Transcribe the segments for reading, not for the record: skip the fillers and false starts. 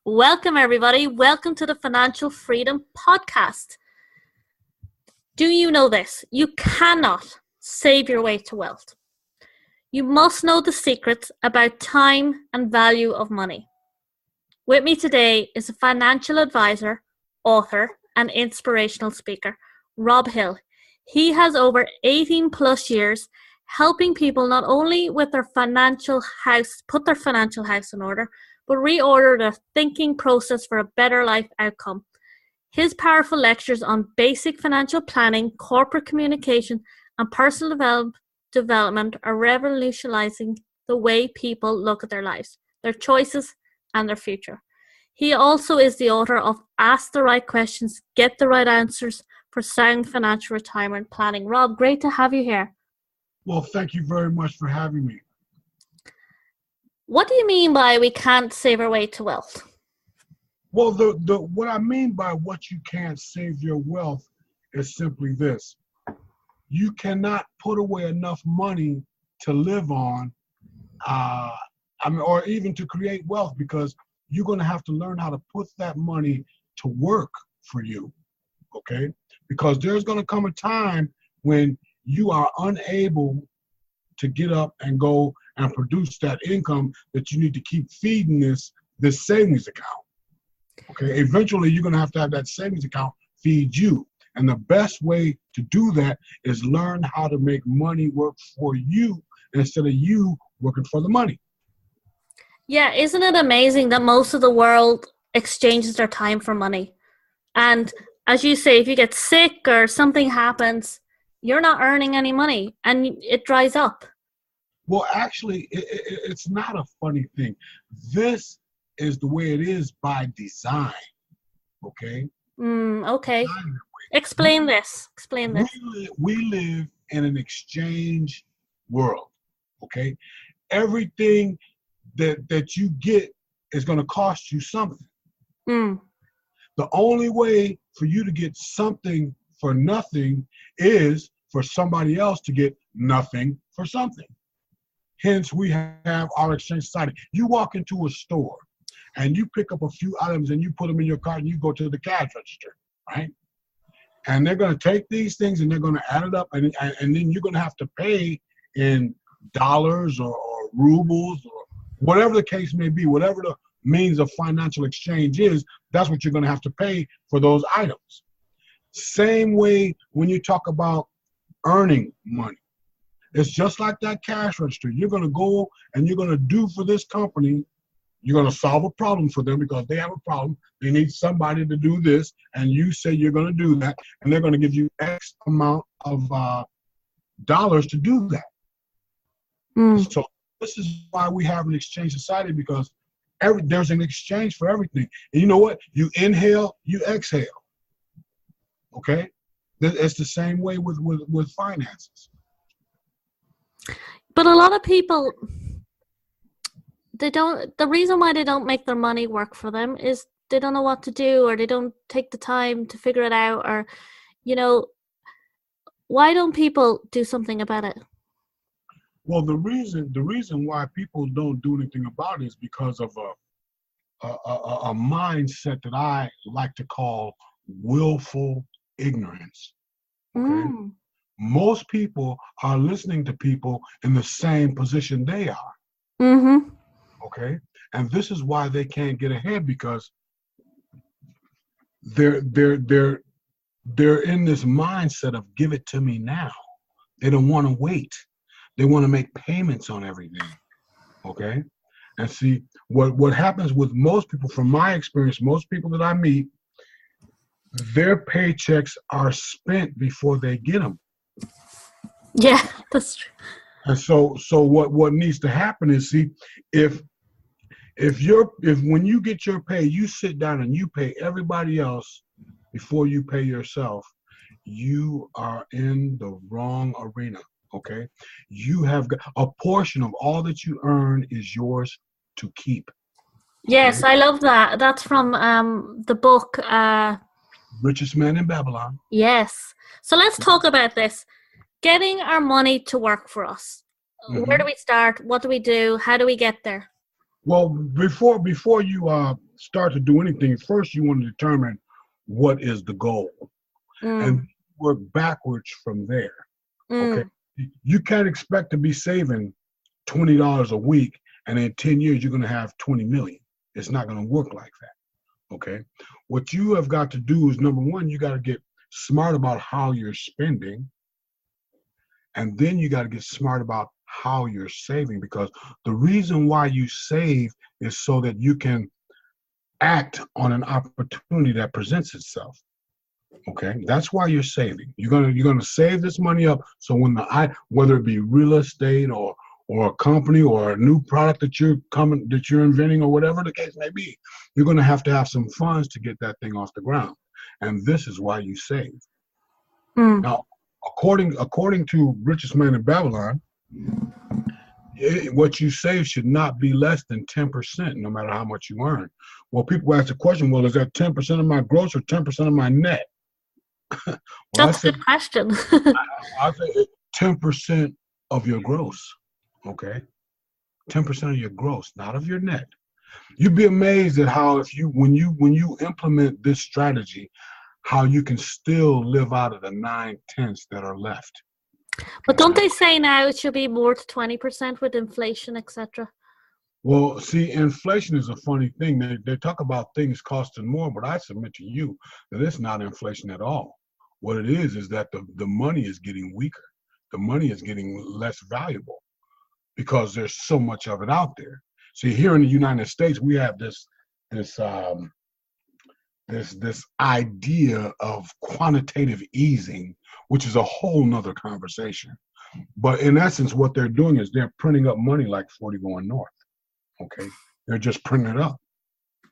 Welcome, everybody. Welcome to the Financial Freedom Podcast. Do you know this? You cannot save your way to wealth. You must know the secrets about time and value of money. With me today is a financial advisor, author, and inspirational speaker, Robb Hill. He has over 18 plus years helping people not only with their financial house, put their financial house in order, but reorder their thinking process for a better life outcome. His powerful lectures on basic financial planning, corporate communication, and personal development are revolutionizing the way people look at their lives, their choices, and their future. He also is the author of Ask the Right Questions, Get the Right Answers for Sound Financial Retirement Planning. Robb, great to have you here. Well, thank you very much for having me. What do you mean by we can't save our way to wealth? Well, what I mean by what you can't save your wealth is simply this. You cannot put away enough money to live on, or even to create wealth, because you're going to have to learn how to put that money to work for you, okay? Because there's going to come a time when you are unable to get up and go and produce that income that you need to keep feeding this savings account. Okay, eventually you're going to have that savings account feed you. And the best way to do that is learn how to make money work for you instead of you working for the money. Yeah, isn't it amazing that most of the world exchanges their time for money? And as you say, if you get sick or something happens, you're not earning any money and it dries up. Well, actually, it's not a funny thing. This is the way it is by design, okay? Okay. Explain this. We live in an exchange world, okay? Everything that you get is going to cost you something. The only way for you to get something for nothing is for somebody else to get nothing for something. Hence, we have our exchange society. You walk into a store and you pick up a few items and you put them in your cart and you go to the cash register, right? And they're going to take these things and they're going to add it up, and then you're going to have to pay in dollars or rubles or whatever the case may be, whatever the means of financial exchange is, that's what you're going to have to pay for those items. Same way when you talk about earning money. It's just like that cash register. You're going to go and you're going to do for this company. You're going to solve a problem for them because they have a problem. They need somebody to do this, and you say you're going to do that, and they're going to give you X amount of dollars to do that. So this is why we have an exchange society, because there's an exchange for everything. And you know what? You inhale, you exhale. Okay? It's the same way with finances. But a lot of people, the reason why they don't make their money work for them is they don't know what to do, or they don't take the time to figure it out, or, why don't people do something about it? Well, the reason why people don't do anything about it is because of a mindset that I like to call willful ignorance. Okay? Most people are listening to people in the same position they are. Okay? And this is why they can't get ahead, because they're in this mindset of give it to me now. They don't want to wait. They want to make payments on everything. Okay? And see, what happens with most people, from my experience, most people that I meet, their paychecks are spent before they get them. Yeah, that's true. And so what needs to happen is, see, if when you get your pay, you sit down and you pay everybody else before you pay yourself, you are in the wrong arena. Okay, you have got a portion of all that you earn is yours to keep. Yes, I love that. That's from the book Richest Man in Babylon. Yes. So let's talk about this. Getting our money to work for us. Where do we start? What do we do? How do we get there? Well, before you start to do anything, first you want to determine what is the goal, and work backwards from there. Okay, you can't expect to be saving $20 a week, and in 10 years you're going to have 20 million. It's not going to work like that. Okay, what you have got to do is, number one, you got to get smart about how you're spending, and then you got to get smart about how you're saving, because the reason why you save is so that you can act on an opportunity that presents itself. Okay, that's why you're saving. You're gonna save this money up, so when whether it be real estate or a company or a new product that you're inventing or whatever the case may be, you're gonna have to have some funds to get that thing off the ground, and this is why you save. Now, according to Richest Man in Babylon, what you save should not be less than 10%, no matter how much you earn. Well, people ask the question, well, is that 10% of my gross or 10% of my net? Well, that's a good question. I say 10% of your gross, okay? 10% of your gross, not of your net. You'd be amazed at how when you implement this strategy, how you can still live out of the 9/10 that are left. But don't they say now it should be more to 20% with inflation, etc.? Well, see, inflation is a funny thing. They talk about things costing more, but I submit to you that it's not inflation at all. What it is that the money is getting weaker. The money is getting less valuable because there's so much of it out there. See, here in the United States, we have this idea of quantitative easing, which is a whole nother conversation. But in essence, what they're doing is they're printing up money like 40 going north. Okay, they're just printing it up,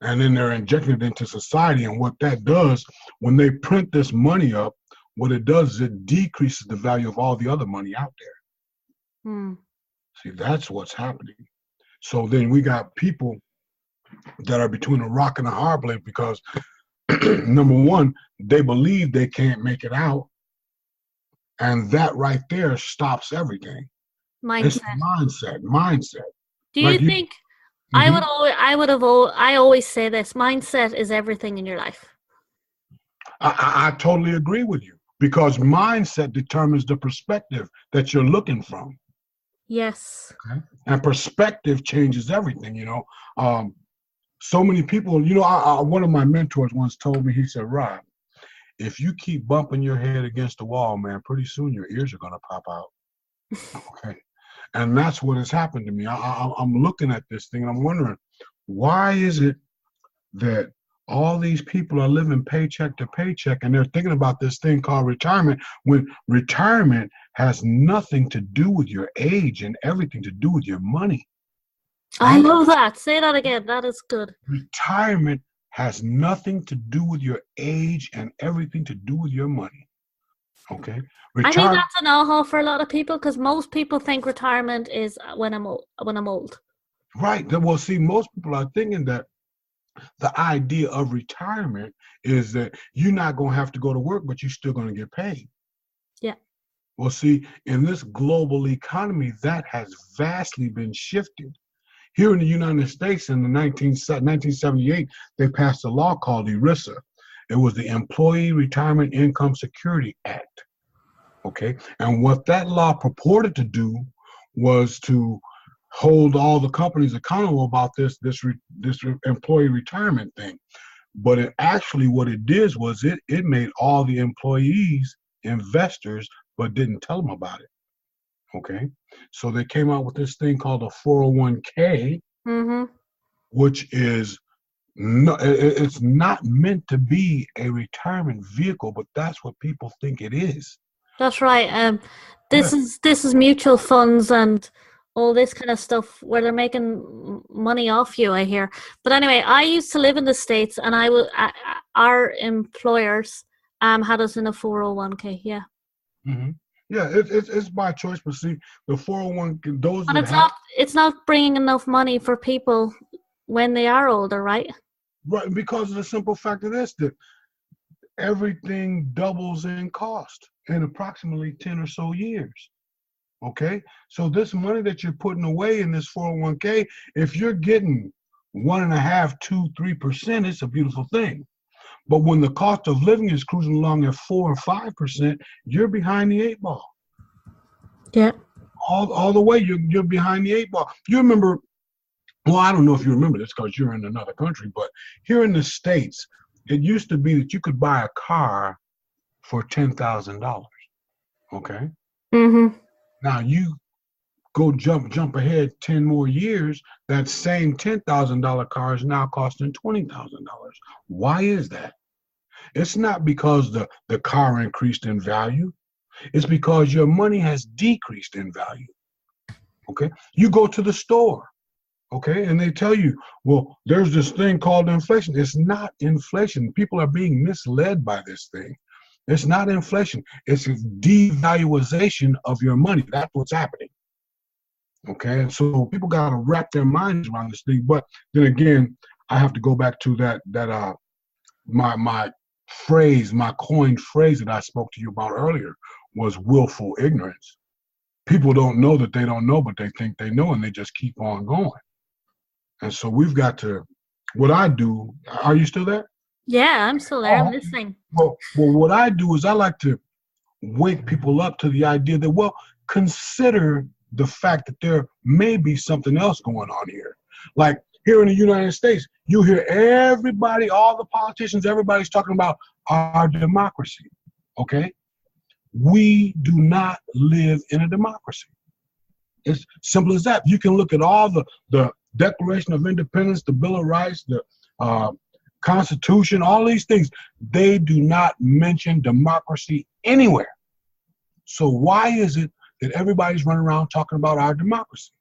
and then they're injecting it into society. And what that does, when they print this money up, what it does is it decreases the value of all the other money out there. See, that's what's happening. So then we got people that are between a rock and a hard place because number one, they believe they can't make it out, and that right there stops everything. It's mindset. Do you think? I always say this: mindset is everything in your life. I totally agree with you, because mindset determines the perspective that you're looking from. Yes. Okay? And perspective changes everything. So many people. One of my mentors once told me. He said, "Rob, if you keep bumping your head against the wall, man, pretty soon your ears are gonna pop out." Okay. And that's what has happened to me. I'm looking at this thing and I'm wondering, why is it that all these people are living paycheck to paycheck and they're thinking about this thing called retirement, when retirement has nothing to do with your age and everything to do with your money? I love that. Say that again. That is good. Retirement has nothing to do with your age and everything to do with your money. Okay. I think that's an aha for a lot of people, because most people think retirement is when I'm old. Right. Well, see, most people are thinking that the idea of retirement is that you're not going to have to go to work, but you're still going to get paid. Yeah. Well, see, in this global economy, that has vastly been shifted. Here in the United States in the 1978, they passed a law called ERISA. It was the Employee Retirement Income Security Act. Okay, and what that law purported to do was to hold all the companies accountable about this employee retirement thing. But what it did was it made all the employees investors, but didn't tell them about it. Okay, so they came out with this thing called a 401k, which is it's not meant to be a retirement vehicle, but that's what people think it is. That's right. This is mutual funds and all this kind of stuff where they're making money off you, I hear. But anyway, I used to live in the States, and our employers had us in a 401k. Yeah. Mm-hmm. Yeah, it's by choice, but see, the 401k, those. But it's not bringing enough money for people when they are older, right? Right, because of the simple fact of this, that everything doubles in cost in approximately 10 or so years. Okay, so this money that you're putting away in this 401k, if you're getting 1.5%, 2%, 3%, it's a beautiful thing. But when the cost of living is cruising along at 4 or 5%, you're behind the 8 ball. Yeah. All the way, you're behind the 8 ball. You remember, well, I don't know if you remember this because you're in another country, but here in the States, it used to be that you could buy a car for $10,000. Okay. Mm-hmm. Now you go jump ahead 10 more years, that same $10,000 car is now costing $20,000. Why is that? It's not because the car increased in value. It's because your money has decreased in value. Okay. You go to the store. Okay. And they tell you, well, there's this thing called inflation. It's not inflation. People are being misled by this thing. It's not inflation. It's a devaluation of your money. That's what's happening. Okay. And so people got to wrap their minds around this thing. But then again, I have to go back to my coined phrase that I spoke to you about earlier was willful ignorance. People don't know that they don't know, but they think they know, and they just keep on going. And so we've got to, what I do, are you still there? Yeah, I'm still there. I'm listening. Well, what I do is I like to wake people up to the idea that, well, consider the fact that there may be something else going on here. Like here in the United States, you hear everybody, all the politicians, everybody's talking about our democracy, okay? We do not live in a democracy. It's simple as that. You can look at all the Declaration of Independence, the Bill of Rights, the Constitution, all these things. They do not mention democracy anywhere. So why is it that everybody's running around talking about our democracy?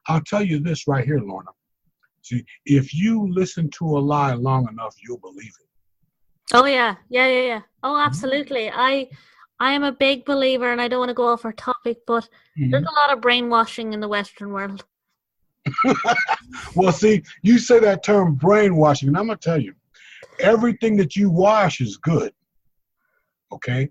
I'll tell you this right here, Lorna. See, if you listen to a lie long enough, you'll believe it. Oh, yeah. Oh, absolutely. I am a big believer, and I don't want to go off our topic, but there's a lot of brainwashing in the Western world. Well, see, you say that term brainwashing, and I'm going to tell you, everything that you wash is good, okay?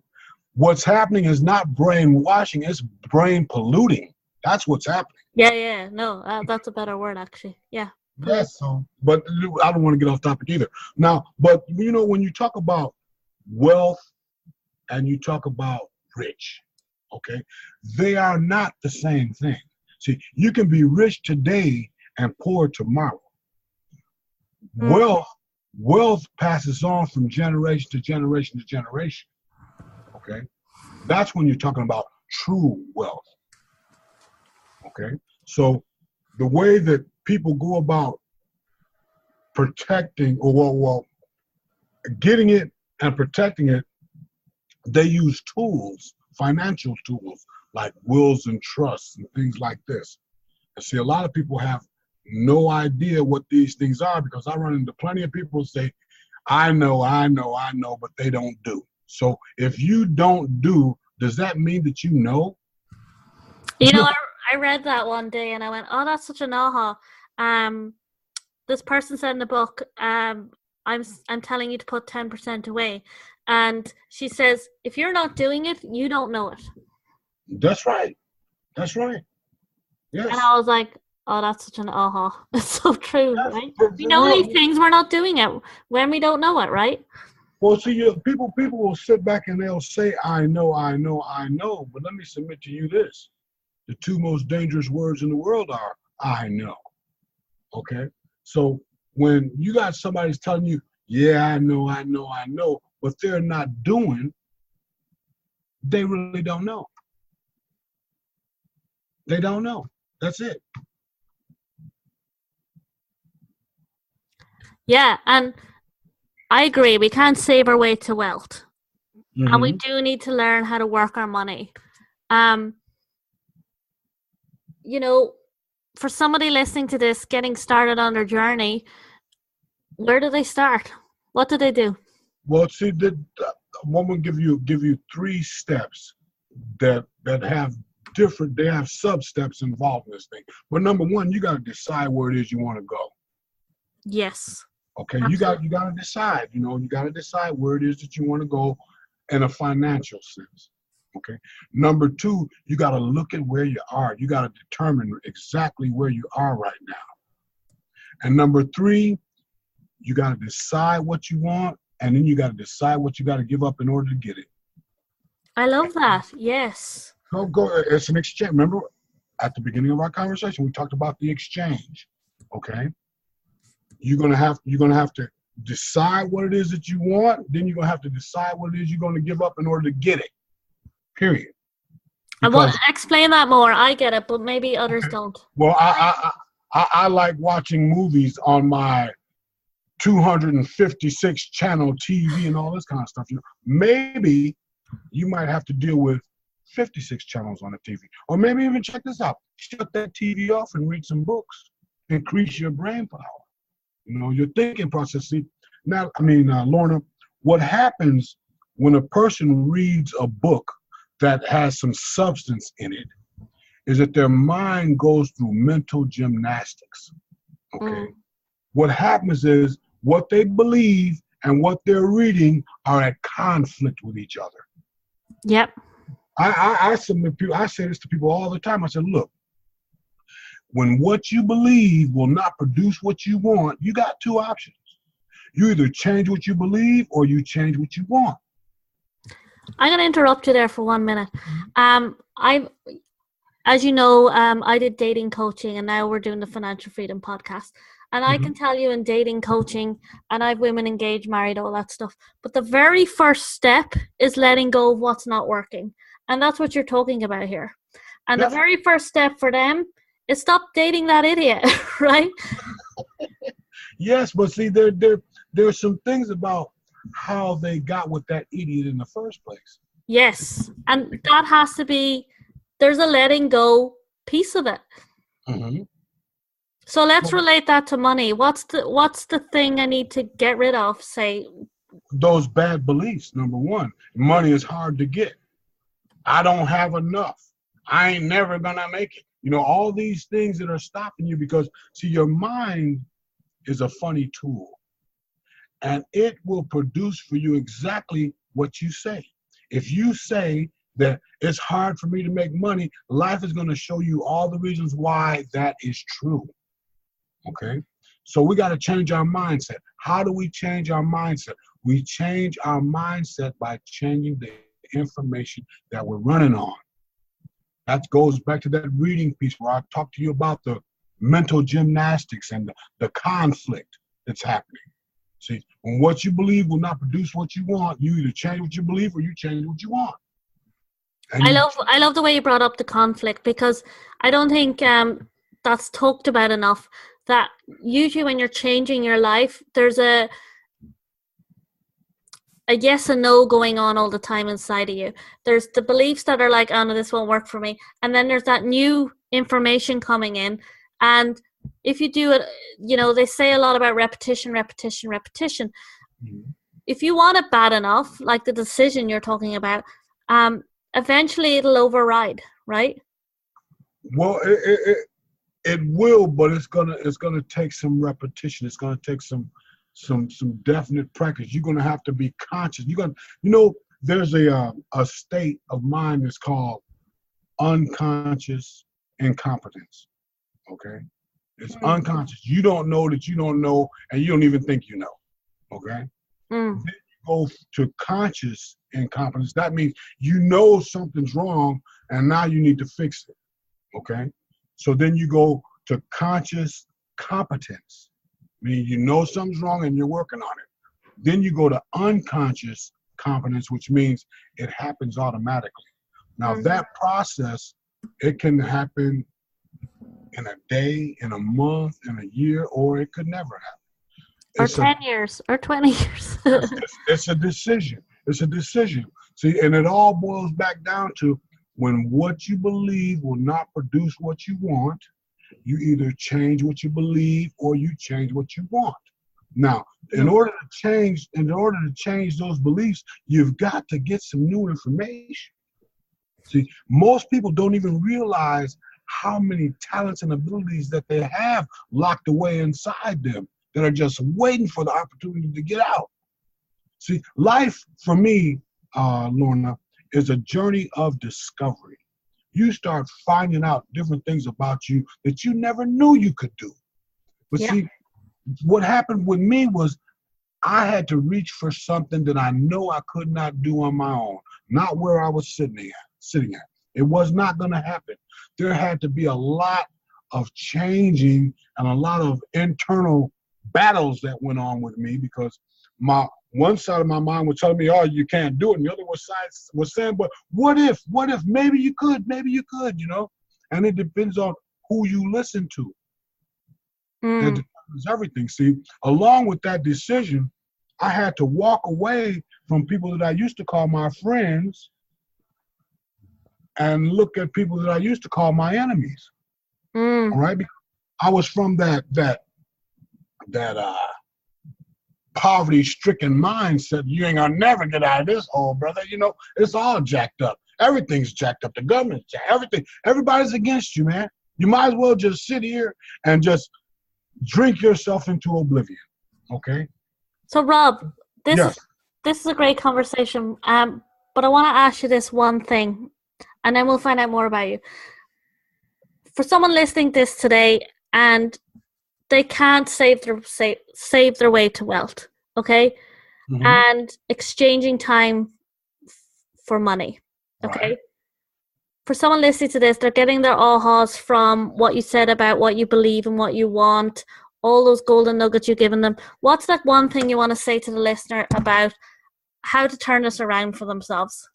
What's happening is not brainwashing, it's brain polluting. That's what's happening. Yeah. No, that's a better word, actually. Yeah. Yes, so, but I don't want to get off topic either. Now, but, you know, when you talk about wealth and you talk about rich, okay, they are not the same thing. See, you can be rich today and poor tomorrow. Wealth passes on from generation to generation to generation. Okay, that's when you're talking about true wealth. Okay, so the way that people go about protecting or getting it and protecting it, they use tools, financial tools, like wills and trusts and things like this. And see, a lot of people have no idea what these things are, because I run into plenty of people who say, I know, but they don't do. So if you don't do, does that mean that you know? You know, I read that one day and I went, oh, that's such an aha. This person said in the book, I'm telling you to put 10% away. And she says, if you're not doing it, you don't know it. That's right. That's right. Yes. And I was like, oh, that's such an aha. It's so true, yes, right? We know these things, we're not doing it when we don't know it, right? Well, see, people will sit back and they'll say, I know. But let me submit to you this. The two most dangerous words in the world are, I know. Okay? So when you got somebody's telling you, yeah, I know, but they're not doing, they really don't know. They don't know. That's it. Yeah, and I agree. We can't save our way to wealth. Mm-hmm. And we do need to learn how to work our money. You know, for somebody listening to this, getting started on their journey, where do they start? What do they do? Well, see, one will give you 3 steps that have different. They have sub steps involved in this thing. But number 1, you got to decide where it is you want to go. Yes. Okay, absolutely. You got to decide. You know, you got to decide where it is that you want to go in a financial sense. Okay. Number 2, you got to look at where you are. You got to determine exactly where you are right now. And number 3, you got to decide what you want, and then you got to decide what you got to give up in order to get it. I love that. Yes. It's an exchange. Remember, at the beginning of our conversation, we talked about the exchange. Okay, you're gonna have to decide what it is that you want. Then you're gonna have to decide what it is you're gonna give up in order to get it. Period. Because, explain that more. I get it, but maybe others don't. Well, I like watching movies on my 256 channel TV and all this kind of stuff. Maybe you might have to deal with 56 channels on the TV, or maybe even check this out: shut that TV off and read some books. Increase your brain power. Your thinking process. See, Lorna, what happens when a person reads a book that has some substance in it is that their mind goes through mental gymnastics. Okay. What happens is what they believe and what they're reading are at conflict with each other. Yep. I say this to people all the time. I said, look, when what you believe will not produce what you want, you got 2 options. You either change what you believe or you change what you want. I'm going to interrupt you there for 1 minute. As you know, I did dating coaching, and now we're doing the Financial Freedom podcast. And I can tell you in dating coaching, and I've women engaged, married, all that stuff. But the very first step is letting go of what's not working. And that's what you're talking about here. And the very first step for them is stop dating that idiot, right? Yes, but see, there's some things about how they got with that idiot in the first place. Yes, and that has to be, there's a letting go piece of it. Mm-hmm. So let's relate that to money. What's the thing I need to get rid of, say? Those bad beliefs, number 1. Money is hard to get. I don't have enough. I ain't never gonna make it. All these things that are stopping you because, see, your mind is a funny tool. And it will produce for you exactly what you say. If you say that it's hard for me to make money, life is going to show you all the reasons why that is true. Okay? So we got to change our mindset. How do we change our mindset? We change our mindset by changing the information that we're running on. That goes back to that reading piece where I talked to you about the mental gymnastics and the conflict that's happening. See, when what you believe will not produce what you want, you either change what you believe or you change what you want. And I love the way you brought up the conflict, because I don't think that's talked about enough. That usually when you're changing your life, there's a yes and no going on all the time inside of you. There's the beliefs that are like, oh no, this won't work for me. And then there's that new information coming in. And if you do it, they say a lot about repetition. Mm-hmm. If you want it bad enough, like the decision you're talking about, eventually it'll override, right? Well, it will, but it's gonna take some repetition. It's gonna take some definite practice. You're gonna have to be conscious. There's a state of mind that's called unconscious incompetence. Okay. It's unconscious. You don't know that you don't know, and you don't even think you know. Okay? Then you go to conscious incompetence. That means you know something's wrong, and now you need to fix it. Okay? So then you go to conscious competence, meaning you know something's wrong and you're working on it. Then you go to unconscious competence, which means it happens automatically. Now that process, it can happen in a day, in a month, in a year, or it could never happen. Or 10 years, or 20 years. It's a decision. It's a decision. See, and it all boils back down to when what you believe will not produce what you want, you either change what you believe or you change what you want. Now, in order to change those beliefs, you've got to get some new information. See, most people don't even realize how many talents and abilities that they have locked away inside them that are just waiting for the opportunity to get out. See, life for me, Lorna, is a journey of discovery. You start finding out different things about you that you never knew you could do. But see, what happened with me was I had to reach for something that I know I could not do on my own, not where I was sitting at. It was not going to happen. There had to be a lot of changing and a lot of internal battles that went on with me, because my one side of my mind was telling me, oh, you can't do it. And the other side was saying, but what if, maybe you could, you know? And it depends on who you listen to. That determines everything. See, along with that decision, I had to walk away from people that I used to call my friends and look at people that I used to call my enemies. All right? Because I was from that poverty-stricken mindset. You ain't gonna never get out of this hole, brother. You know, it's all jacked up. Everything's jacked up. The government's jacked. Everything. Everybody's against you, man. You might as well just sit here and just drink yourself into oblivion. Okay? So, Rob, this is a great conversation. But I want to ask you this one thing, and then we'll find out more about you. For someone listening to this today, and they can't save their way to wealth, okay? And exchanging time for money, okay? Right. For someone listening to this, they're getting their ahas from what you said about what you believe and what you want, all those golden nuggets you've given them. What's that one thing you want to say to the listener about how to turn this around for themselves?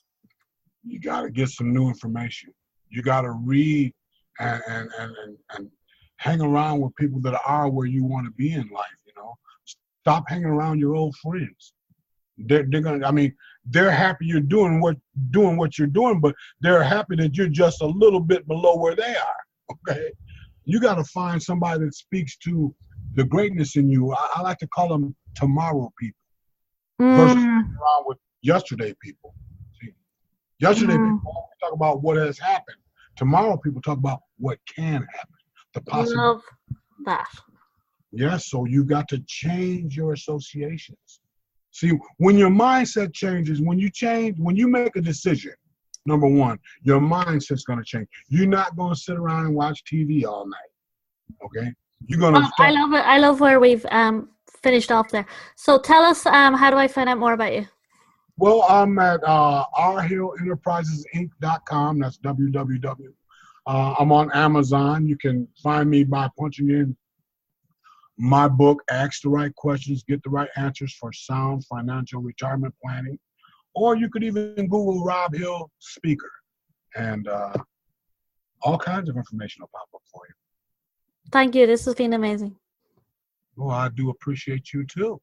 You got to get some new information. You got to read and hang around with people that are where you want to be in life. You know, stop hanging around your old friends. They're gonna. I mean, they're happy you're doing what you're doing, but they're happy that you're just a little bit below where they are. Okay, you got to find somebody that speaks to the greatness in you. I like to call them tomorrow people versus hanging around with yesterday people. See, yesterday people talk about what has happened. Tomorrow people talk about what can happen. The possibility. Love that. Yes, so you got to change your associations. See, when your mindset changes, when you make a decision, number one, your mindset's going to change. You're not going to sit around and watch TV all night, okay? You're going to I love it. I love where we've finished off there. So tell us, how do I find out more about you? Well, I'm at rhillenterprisesinc.com. That's www. I'm on Amazon. You can find me by punching in my book, Ask the Right Questions, Get the Right Answers for Sound Financial Retirement Planning. Or you could even Google Robb Hill Speaker, and all kinds of information will pop up for you. Thank you. This has been amazing. Well, I do appreciate you too.